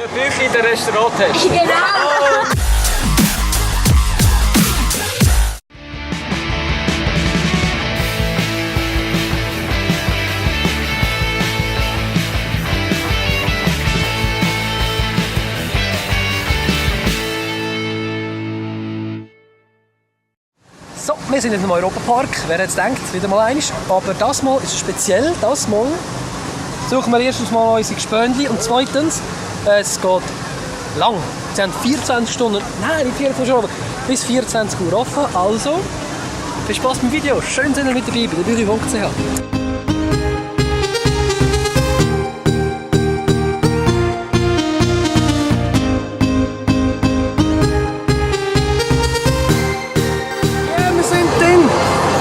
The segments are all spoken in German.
Der Büchli, der Restaurant-Test. Genau! So, wir sind jetzt im Europapark. Wer hätte es gedacht, wieder mal eins. Aber das Mal ist es speziell. Das Mal suchen wir erstens mal unsere Gespönchen und zweitens, es geht lang. Sie haben 24 Stunden, nein, nicht 24 Stunden, aber bis 24 Uhr offen. Also, viel Spaß beim Video. Schön, dass ihr mit dabei bei der Büri.ch.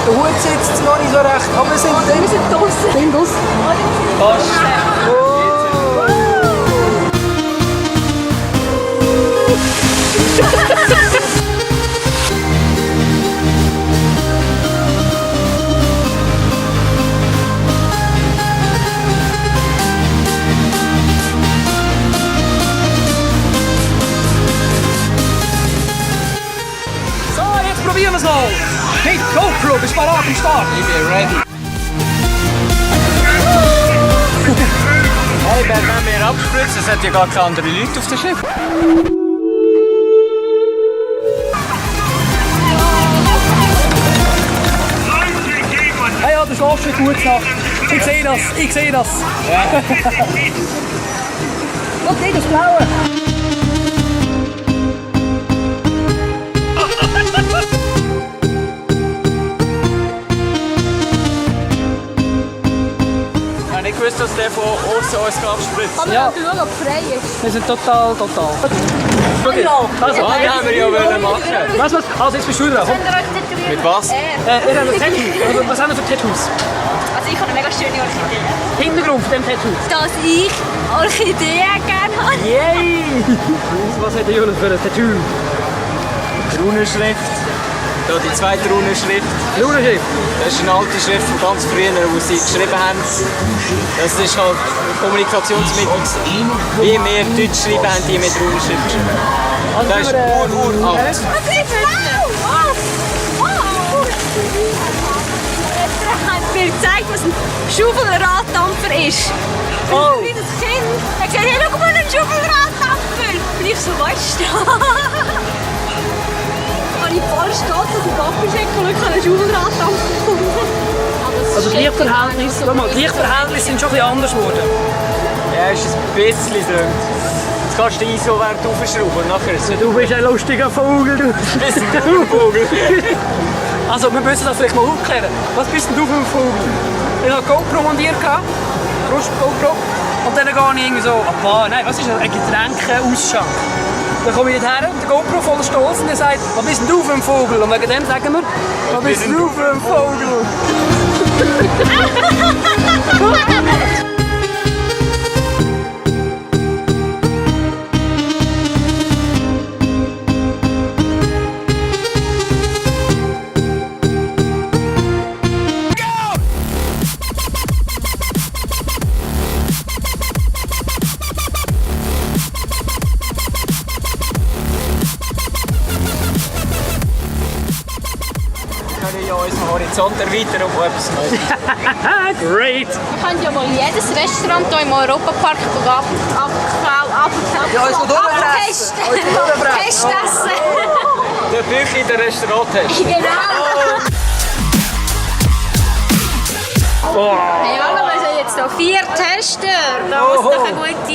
Der Hut sitzt noch nicht so recht, aber wir sind drin. Wir sind draussen. Sind draussen. Fast. So, jetzt probieren wir es mal. Hey, GoPro, bist du bereit am Start? Ich bin ready. Hey, wenn wir abspritzen, es hat ja gar keine anderen Leute auf dem Schiff. Hey, ja, du schläfst schon gut nach. Ich sehe das, ich sehe das. Ja. Okay, das Blaue. Ich habe nicht gewusst, dass der von außen uns abspritzt. Kann man Ja. schauen, ob es frei ist? Wir sind total. Okay. Hallo. Also, Ah, den haben wir ja wollen machen. was? Also, jetzt bist du dran. Komm. Mit was? Ihr habt ein Tattoo. Was haben wir für Tattoos? Also ich habe eine mega schöne Orchidee. Hintergrund von dem Tattoo. Dass ich Orchideen gerne habe. Yay! Was hat der Jonas für ein Tattoo? Runenschrift. Hier die zweite Runenschrift. Lunenschrift. Das ist eine alte Schrift von ganz früher, wo sie geschrieben haben. Das ist halt ein Kommunikationsmittel. Wie wir Deutsch schreiben, haben die mit Runenschrift geschrieben. Das ist uralt. Was ist das? Was? Wow! Er hat mir gezeigt, was ein Schaufelraddampfer ist. Oh. Wie das Kind. Er hat gesagt, hey, schau mal, ein Schaufelraddampfer. Und ich so, weißt du? Ich habe voll stolz, dass ich abgeschickt und ich einen Schaufelraddampfer gefunden. Also die Lichtverhältnisse, schau mal, die Lichtverhältnisse sind schon ein bisschen anders geworden. Ja, ist ein bisschen drin. Jetzt kannst du den ISO-Wert aufschrauben und nachher ist es Du bist ein lustiger Vogel, du. ein Vogel. Also wir müssen das vielleicht mal aufklären. Was bist denn du für ein Vogel? Ich habe GoPro montiert, GoPro. Und dann gehe ich irgendwie so, nein, was ist das? Ein Getränkeausschank. Dann komme ich her und der GoPro voller Stolz und er sagt, was bist denn du für ein Vogel? Und wegen dem sagen wir, was bist denn du für ein Vogel? Wir können ja unseren Horizont erweitern und etwas Neues. Great! Wir können ja mal jedes Restaurant hier im Europapark Ja, uns durchfressen. Testessen. Der Büchli, der Restaurant-Test. Genau. Hey, hallo, wir sind jetzt hier 4 Tester. Da muss doch eine gute...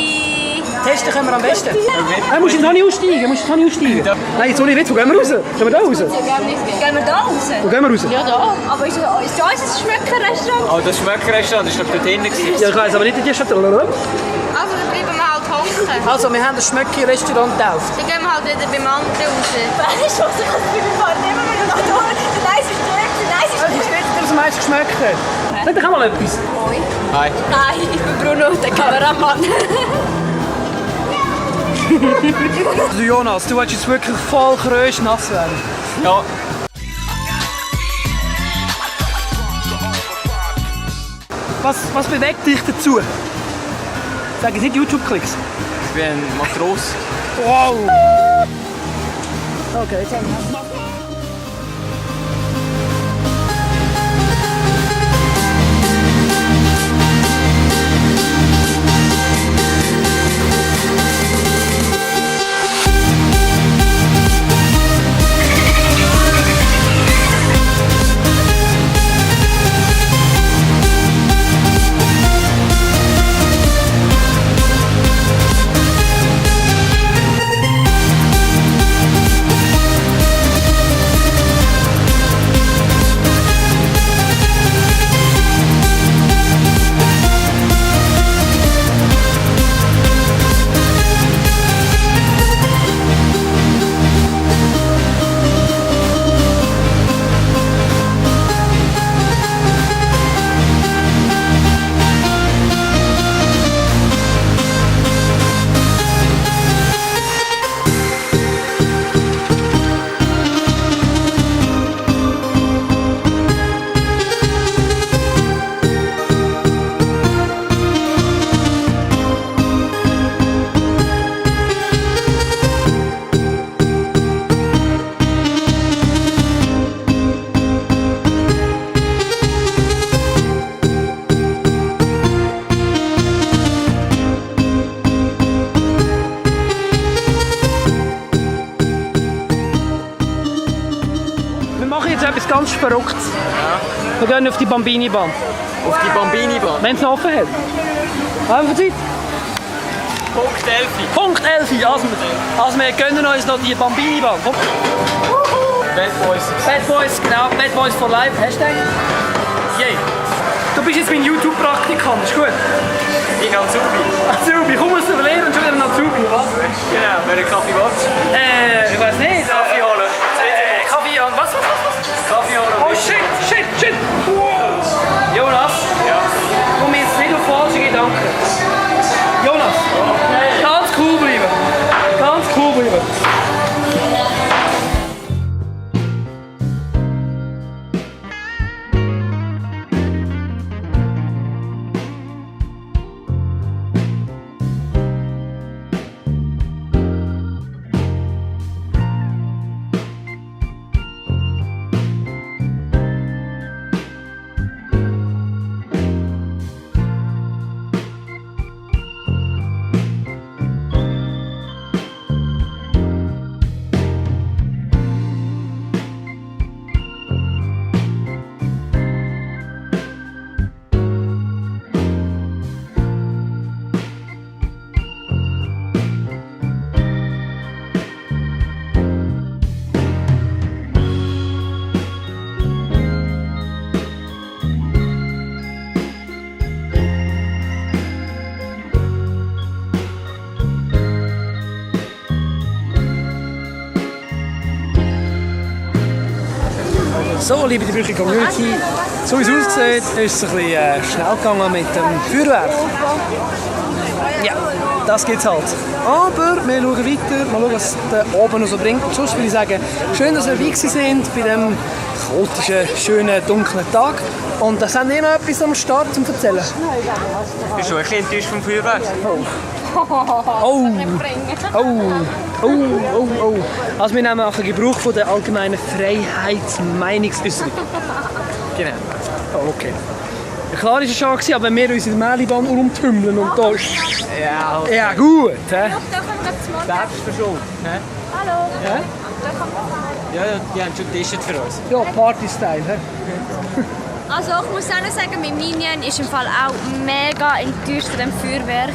Testen können wir am besten. Du musst jetzt noch nicht aussteigen. Nein, jetzt ohne Witz, wo gehen wir raus? Können wir da raus? Gehen wir da raus? Wo gehen wir raus? Ja, da. Aber ist das unser Schmöckerrestaurant? Oh, das Schmöckerrestaurant ist doch dort hinten gewesen. Ja, ich weiss aber nicht in die Stadt. Also, dann bleiben wir halt hocken. Also, wir haben das Schmöcki-Restaurant getauft. Dann gehen wir halt wieder beim anderen raus. Weißt du was, ich kann es nicht mehr nehmen, wenn du noch da der Neis ist Das am meisten geschmeckt hat. Sag doch auch mal etwas. Hi. Nein, ich bin Bruno, der Kameramann. Du Jonas, du willst jetzt wirklich voll nass werden. Ja. Was bewegt dich dazu? Sag es nicht YouTube-Klicks. bin ein Matros. Wow! Okay, jetzt haben wir es. Etwas ganz Verrücktes. Wir gehen auf die Bambini-Bahn. Auf die Bambini-Bahn. Wenn es noch offen hat. Haben wir Zeit? Punkt 11. Punkt 11. Also wir gönnen uns noch die Bambini-Bahn. Bad Boys. Bad Boys, genau. Bad Boys for Life. Hashtag. Yay. Du bist jetzt mein YouTube-Praktikant, ist gut? Ich Azubi. Azubi, komm aus der Lehre und schon wieder ein Azubi, was? Genau, wer einen Kaffee will. Ich weiß nicht. Kaffee holen. Kaffee holen. Was? Kaffee holen. Oh shit. Wow. Jonas? Ja. Komm jetzt nicht auf falsche Gedanken. Jonas, ganz cool bleiben. Ganz cool bleiben. So, liebe die Brüche Community, so wie es aussieht, ist es ein bisschen schnell gegangen mit dem Feuerwerk. Ja, das geht's halt. Aber wir schauen weiter, mal schauen, was der oben noch so bringt. Und sonst würde ich sagen, schön, dass wir dabei sind bei diesem chaotischen, schönen, dunklen Tag. Und da sind noch etwas am Start zum Erzählen. Bist du ein bisschen enttäuscht vom Feuerwerk? Also wir nehmen auch einen Gebrauch von der allgemeinen Freiheitsmeinungsäußerung. Genau. Oh, okay. Klar war es schon, aber wenn wir uns in der Melibahn rumtümmeln und da... Ja, halt. Ja, gut. He? Da kommt das Morgen. Selbstverschuldet. Ne? Hallo. Ja? Da kommt Ja, die haben schon getischt für uns. Ja, Party-Style. He? Also ich muss auch noch sagen, mein Minion ist im Fall auch mega enttäuscht von dem Feuerwerk.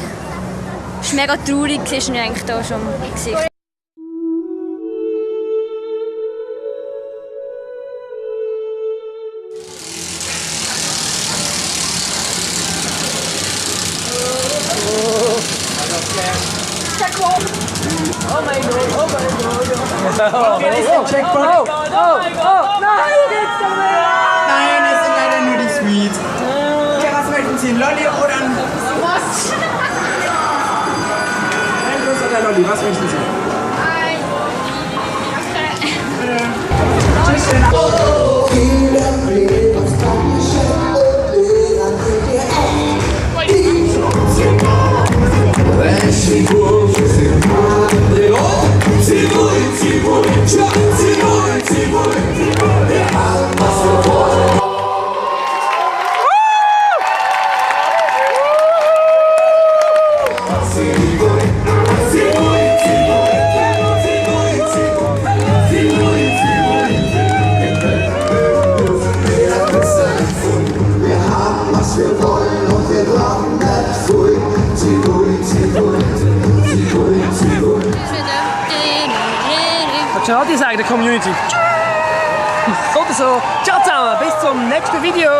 Es war mega traurig, ist mir eigentlich da schon im Gesicht. Checkpoint! Oh, nein, geht's doch mehr! Nein, das sind leider nur die Sweets. Ja, was möchten Sie? Ein Lolli oder ein... Was? Ein Kuss oder Lolli, was möchten Sie? When she goes Willst du Adi sagen, der Community? Oder so. Ciao zusammen, bis zum nächsten Video.